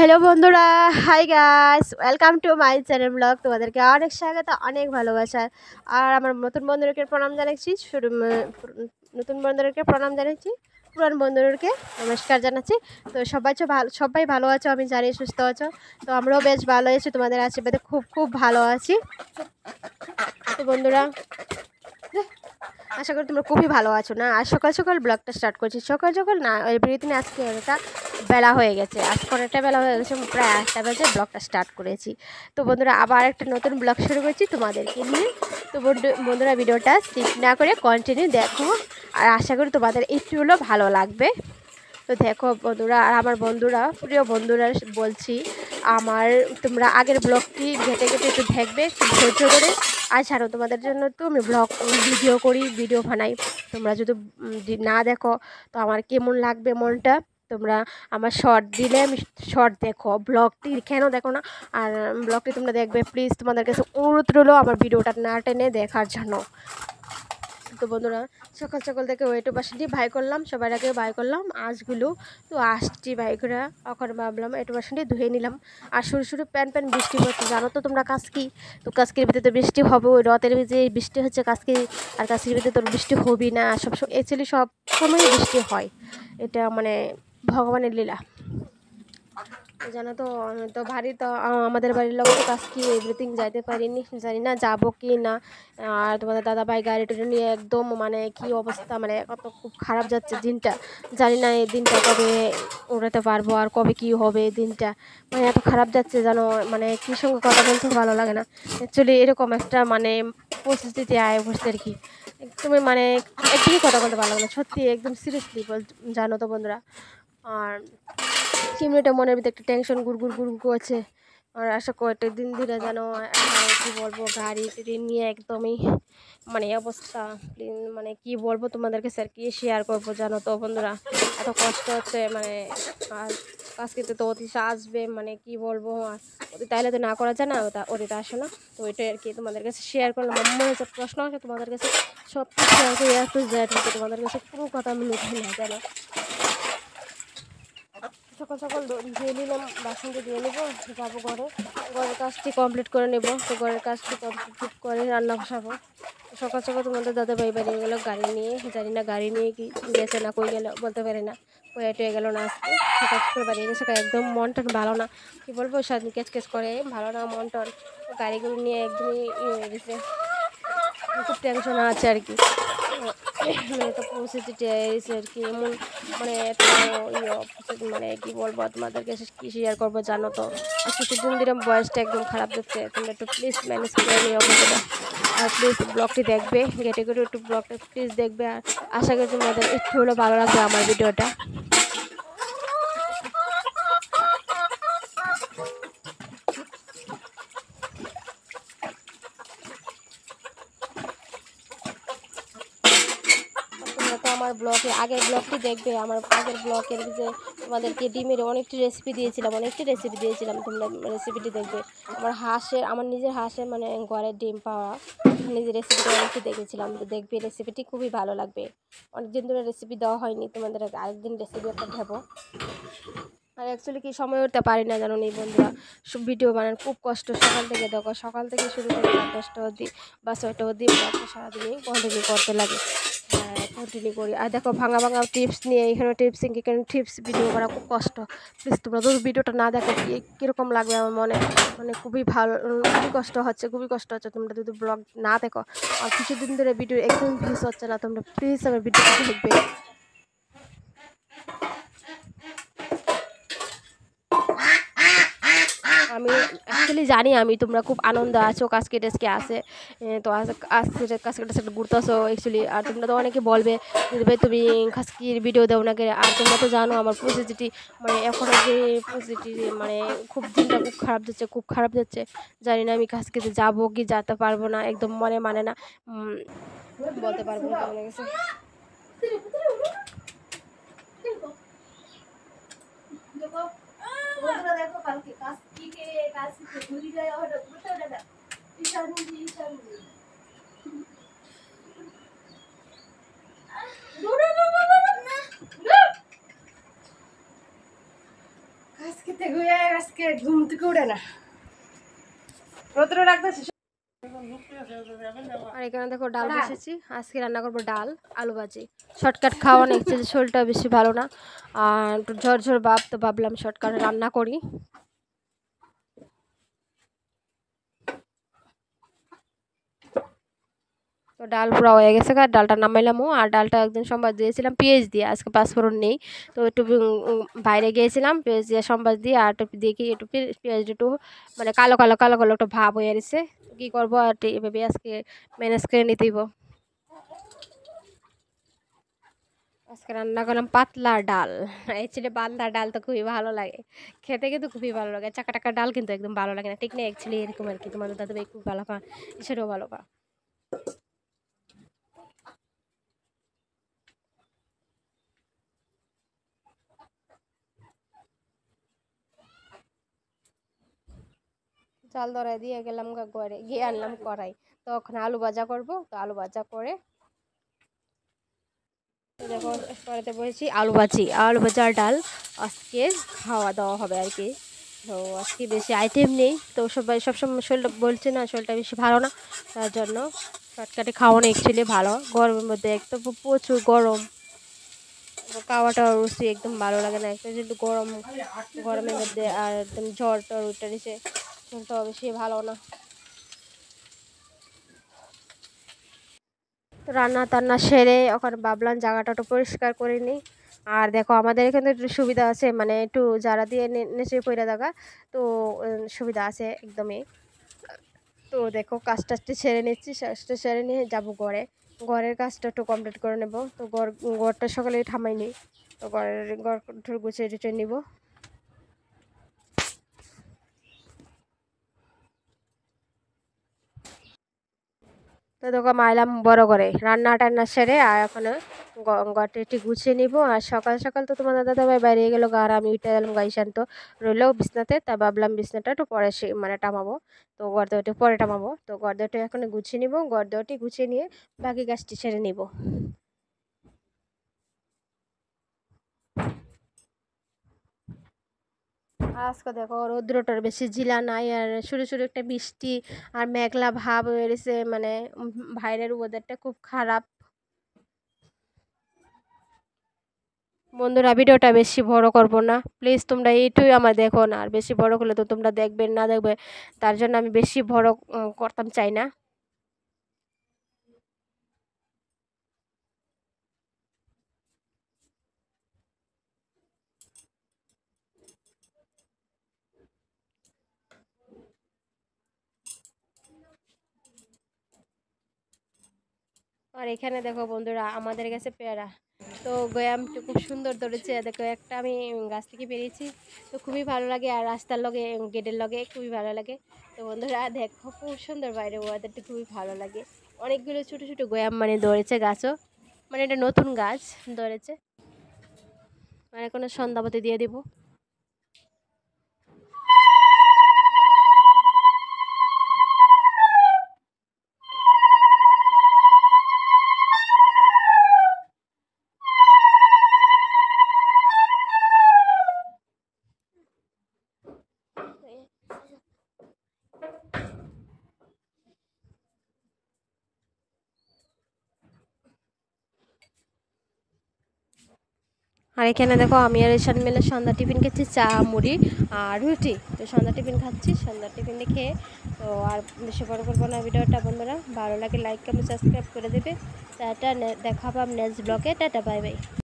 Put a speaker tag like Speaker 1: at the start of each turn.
Speaker 1: Hello বন্ধুরা, hi guys, welcome to my channel blog. তোমাদেরকে অনেক স্বাগত, অনেক ভালোবাসা। আর আমার নতুন বন্ধুদেরকে প্রণাম জানাচ্ছি। নতুন বন্ধুদেরকে প্রণাম জানাচ্ছি, পুরান বন্ধুদেরকে নমস্কার জানাচ্ছি। তো সবাই ভালো আছো, আমি জানি সুস্থ আছো। তো আমরাও বেশ ভালো আছি, তোমাদের আশীর্বাদে খুব খুব ভালো আছি। তো বন্ধুরা, আশা করি তোমরা খুবই ভালো আছো না। আর সকাল সকাল ব্লগটা স্টার্ট করছি। সকাল সকাল না, ওই বিরতিনে আজকে অনেকটা বেলা হয়ে গেছে, আজকে অনেকটা বেলা হয়ে গেছে, প্রায় 8টা বাজে ব্লগটা স্টার্ট করেছি। তো বন্ধুরা, আবার একটা নতুন ব্লগ শুরু করছি তোমাদেরকে নিয়ে। তো বন্ধুরা, ভিডিওটা স্কিপ না করে কন্টিনিউ দেখো, আর আশা করি তোমাদের একটু হলেও ভালো লাগবে। তো দেখো বন্ধুরা, আর আমার বন্ধুরা, প্রিয় বন্ধুরা বলছি, তোমরা আগের ব্লগটি ঘেটে ঘেটে একটু দেখবে, ধৈর্য ধরে। আর ছাড়ো, তোমাদের জন্য তো আমি ভিডিও বানাই। তোমরা যদি না দেখো তো আমার কেমন লাগবে মনটা। তোমরা আমার শর্ট দিলে আমি শর্ট দেখো, ব্লগটি কেন দেখো না। আর ব্লগটি তোমরা দেখবে প্লিজ, তোমাদের কাছে অনুরোধ রইলো আমার ভিডিওটা না টেনে দেখার জন্য। তো বন্ধুরা, সকাল সকাল থেকে ওয়েটু বাসনটি ভাই করলাম, সবার আগে ভাই করলাম আঁশগুলো। তো আঁশটি ভাই করে এখন ভাবলাম একটু বাসনটি ধুয়ে নিলাম। আর শুরু প্যান বৃষ্টি পড়ছে, জানো তো তোমরা কাজকি। তো কাজকির ভিতরে তো বৃষ্টি হবে, ওই রথের যে বৃষ্টি হচ্ছে কাজকি। আর কাজকির ভিতরে তো বৃষ্টি হবেই না, অ্যাকচুয়ালি সব সময় বৃষ্টি হয়, এটা মানে ভগবানের লীলা। জানো তো, তো ভারী তো আমাদের বাড়ির লোক তো কাজকি এভরিথিং যাইতে পারিনি, জানি না যাবো কি না। আর তোমাদের দাদাভাই গাড়িটা নিয়ে একদম মানে কি অবস্থা, মানে কত খুব খারাপ যাচ্ছে দিনটা। জানি না এই দিনটা কবে উড়াতে পারবো, আর কবে কি হবে এই দিনটা, মানে এত খারাপ যাচ্ছে জানো। মানে কি সঙ্গে কথা বলতে ভালো লাগে না, অ্যাকচুয়ালি এরকম একটা মানে পরিস্থিতি আয় বসছে আর কি। একদমই মানে একদমই কথা বলতে ভালো লাগে না, সত্যি একদম সিরিয়াসলি জানো তো বন্ধুরা। আর চিমনিটা মনের ভিতরে একটা টেনশন গুড় করছে। আর আশা কয়েকটা দিন ধরে যেন কী বলবো, গাড়ি টাড়ি নিয়ে একদমই মানে অবস্থা, মানে কি বলবো তোমাদেরকে স্যার, কি শেয়ার করবো জানো তো বন্ধুরা। এত কষ্ট হচ্ছে মানে। আর আজকে তো অতিথি আসবে, মানে কি বলবো, আর তাইলে তো না করা যায় না, অতিথি আসে না। তো ওইটাই আর কি তোমাদের কাছে শেয়ার করলাম। আমার মনে হচ্ছে প্রশ্ন আছে তোমাদের কাছে, সব কিছু শেয়ার করে একটু তোমাদের কাছে কোনো কথা আমি লুকাই না জানো। সকাল সকাল ধুয়ে নিলাম, বাসনটা ধুয়ে নেবো, যাবো ঘরের কাজটি কমপ্লিট করে নেব। তো ঘরের কাজটি কমপ্লিট করে রান্না বসাবো। সকাল সকাল তোমাদের দাদাভাই বেরিয়ে গেলো গাড়ি নিয়ে, জানি না গাড়ি নিয়ে কি গেছে না কই গেল বলতে পারি না, কই এটে গেলো না আজকে। হঠাৎ করে বেরিয়ে গেছে, একদম মন টন ভালো না, কী বলবো, সারাদিন কেচ করে ভালো না মন টন। গাড়িগুলো নিয়ে একদমই হয়ে গেছে, খুব টেনশন আছে আর কি। মানে একটা পরিস্থিতি এসে আর কি, এমন মানে এত মানে কি বলবো তোমাদেরকে, কি শেয়ার করবো জানো তো। আর কিছুদিন ধরে বয়সটা একদম খারাপ যাচ্ছে, তোমরা একটু প্লিজ ম্যানেজ করে নিও বন্ধুরা। আর প্লিজ ব্লগটি দেখবে, ঘেটে একটু ব্লগটা প্লিজ দেখবে। আর আশা করি তোমাদের একটু হলেও ভালো লাগবে আমার ভিডিওটা। আমার আগের ব্লগটি দেখবে, আমার আগের ব্লগের যে তোমাদেরকে ডিমের অনেকটি রেসিপি দিয়েছিলাম, তোমরা রেসিপিটি দেখবে। আমার নিজের হাঁসের মানে ঘরের ডিম পাওয়া নিজের রেসিপিটা অনেকটি দেখেছিলাম, তো দেখবে রেসিপিটি খুবই ভালো লাগবে। অনেকদিন ধরে রেসিপি দেওয়া হয়নি, তোমাদের আরেকদিন রেসিপি একটা দেবো। আর অ্যাকচুয়ালি কি সময় উঠতে পারি না জানো নি বন্ধুরা, ভিডিও বানান খুব কষ্ট। সকাল থেকে দেখো, সকাল থেকে শুরু করে 10টা অবধি বা 6টা অবধি ব্লগটা সারাদিনই কন্টিনিউ করতে লাগে, কন্টিনিউ করি। আর দেখো ভাঙা টিপস নিয়ে এখানে টিপস ভিডিও করা খুব কষ্ট। প্লিজ তোমরা যদি ভিডিওটা না দেখো কীরকম লাগবে আমার মনে, মানে খুবই কষ্ট হচ্ছে তোমরা যদি ব্লগ না দেখো। আর কিছুদিন ধরে ভিডিও একদম ভিউজ হচ্ছে না, তোমরা প্লিজ আমার ভিডিওটা দেখবে। আমি অ্যাকচুয়ালি জানি তোমরা খুব আনন্দ আছো, কাজকে টেসকে আসে, তো কাজকে টেসকে ঘুরতে আসো অ্যাকচুয়ালি। আর তোমরা তো অনেকে বলবে ভাই তুমি কাজকির ভিডিও দাও না করে। আর তোমরা তো জানো আমার পরিস্থিতি, মানে এখন যে পরিস্থিতি, মানে দিনটা খুব খারাপ যাচ্ছে। জানি না আমি কাজকে যাবো কি যেতে পারবো না, একদম মানে না, বলতে পারবো না কেমন গেছে। বন্ধুরা দেখো, কালকে কাজকে ঘুরি যায় হঠাৎ ঘুরতে ওঠে না, কাজকে থেকে আজকে ঘুম থেকে উঠে না, রোদ্র রাখতেছি। আর এখানে দেখো ডাল বসেছি, আজকে রান্না করবো ডাল আলু ভাজি। শর্টকাট খাওয়া না, একচুয়ালি শরীরটা বেশি ভালো না, আর একটু ঝরঝর ভাব, তো ভাবলাম শর্টকাট রান্না করি। তো ডাল পুরো হয়ে গেছে, আর ডালটা নামাইলামও। আর ডালটা একদিন সোমবার দিয়েছিলাম পেঁয়াজ দিয়ে, আজকে পাঁচফোড়ন নেই, তো একটু বাইরে গিয়েছিলাম পেঁয়াজ দিয়ে সোমবার দিয়ে, আর একটু দেখি একটু পেঁয়াজ একটু মানে কালো কালো কালো কালো একটু ভাব হয়ে গেছে। কী করবো, আর এভাবে আজকে ম্যানেজ করে নিতেইব। আজকে রান্না করলাম পাতলা ডাল। অ্যাকচুয়ালি পাতলা ডাল তো খুবই ভালো লাগে খেতে, কিন্তু খুবই ভালো লাগে। চাকা টাকা ডাল কিন্তু একদম ভালো লাগে না, ঠিক না? অ্যাকচুয়ালি এরকম আর কি, তোমাদের দাদা ভাই খুব ভালো পা, সেটাও ভালো পা। চাল ধরাই দিয়ে গেলাম ঘরে, গিয়ে আনলাম কড়াই। তো ওখানে আলু ভাজা করব, তো আলু ভাজা করে দেখো কড়াইতে বসেছি আলু ভাজি, আলু ভাজা আর ডাল আজকে খাওয়া দাওয়া হবে আর কি। তো আজকে বেশি আইটেম নেই, তো সবাই সবসময় শরীরটা বলছে না, শরীরটা বেশি ভালো না, তার জন্য শর্টকাটে খাওয়ানো অ্যাকচুয়ালি ভালো। গরমের মধ্যে একদম প্রচুর গরম, খাওয়াটা রুচি একদম ভালো লাগে না, একটা যেহেতু গরম, গরমের মধ্যে আর একদম জ্বর টর উঠে দিছে, শরীরটা বেশি ভালো না। তো রান্না টান্না সেরে ওখানে ভাবলাম জায়গাটা একটু পরিষ্কার করে নিই। আর দেখো আমাদের এখানে একটু সুবিধা আছে, মানে একটু যারা দিয়ে নেচে পড়ে থাকা, তো সুবিধা আছে একদমই। তো দেখো কাজটা সেরে নিচ্ছি, কাজটা সেরে নিয়ে যাবো ঘরে, ঘরের কাজটা একটু কমপ্লিট করে নেব। তো ঘরটা সকালে থামাই নিই, তো ঘর গুছিয়ে টুছিয়ে নিব। তো দেখো মাইলাম বড় করে রান্না টান্না সেরে, আর এখন ঘরটা একটু গুছিয়ে নিব। আর সকাল সকাল তো তোমার দাদা ভাই বাইরে গেলো, আর আমি উঠে গেলাম, গাই শান্ত রইলো বিছনাতে। তা ভাবলাম বিছনাটা একটু পরে মানে টামাবো, তো ঘর দেওয়াটি পরে টামাবো। তো ঘর দেওয়াটি এখন গুছিয়ে নিব, ঘর দেওয়াটি গুছিয়ে নিয়ে বাকি কাজটি সেরে নিব। আজকে দেখো রৌদ্রটার বেশি জিলা নাই, আর শুরু শুরু একটা বৃষ্টি আর মেঘলা ভাব হয়ে গেছে, মানে বাইরের ওয়েদারটা খুব খারাপ। বন্ধুরা ভিডিওটা বেশি বড় করব না, প্লিজ তোমরা এইটুই আমার দেখো না, আর বেশি বড় করলে তো তোমরা দেখবে না দেখবে, তার জন্য আমি বেশি বড় করতাম চাই না। আর এখানে দেখো বন্ধুরা আমাদের কাছে পেয়ারা, তো গোয়ামটা খুব সুন্দর ধরেছে, দেখো একটা আমি গাছ থেকে পেরেছি, তো খুবই ভালো লাগে। আর রাস্তার লগে গেটের লগে খুবই ভালো লাগে। তো বন্ধুরা দেখো খুব সুন্দর, বাইরে ওয়েদারটা খুবই ভালো লাগে। অনেকগুলো ছোটো ছোটো গোয়াম মানে ধরেছে গাছও, মানে এটা নতুন গাছ ধরেছে, মানে কোনো সন্ধ্যাবতী দিয়ে দিব। আর এখানে দেখো আমি আর ঈশান মিলে সন্ধ্যা টিফিন খাচ্ছি, চা মুড়ি আর রুটি। তো সন্ধ্যা টিফিন খাচ্ছি, সন্ধ্যা টিফিন খেয়ে তো আর বেশি বড় করবো না ভিডিওটা। বন্ধুরা ভালো লাগে লাইক কমেন্ট সাবস্ক্রাইব করে দেবে। টাটা, দেখা পাব নেক্সট ব্লগে, টাটা বাই বাই।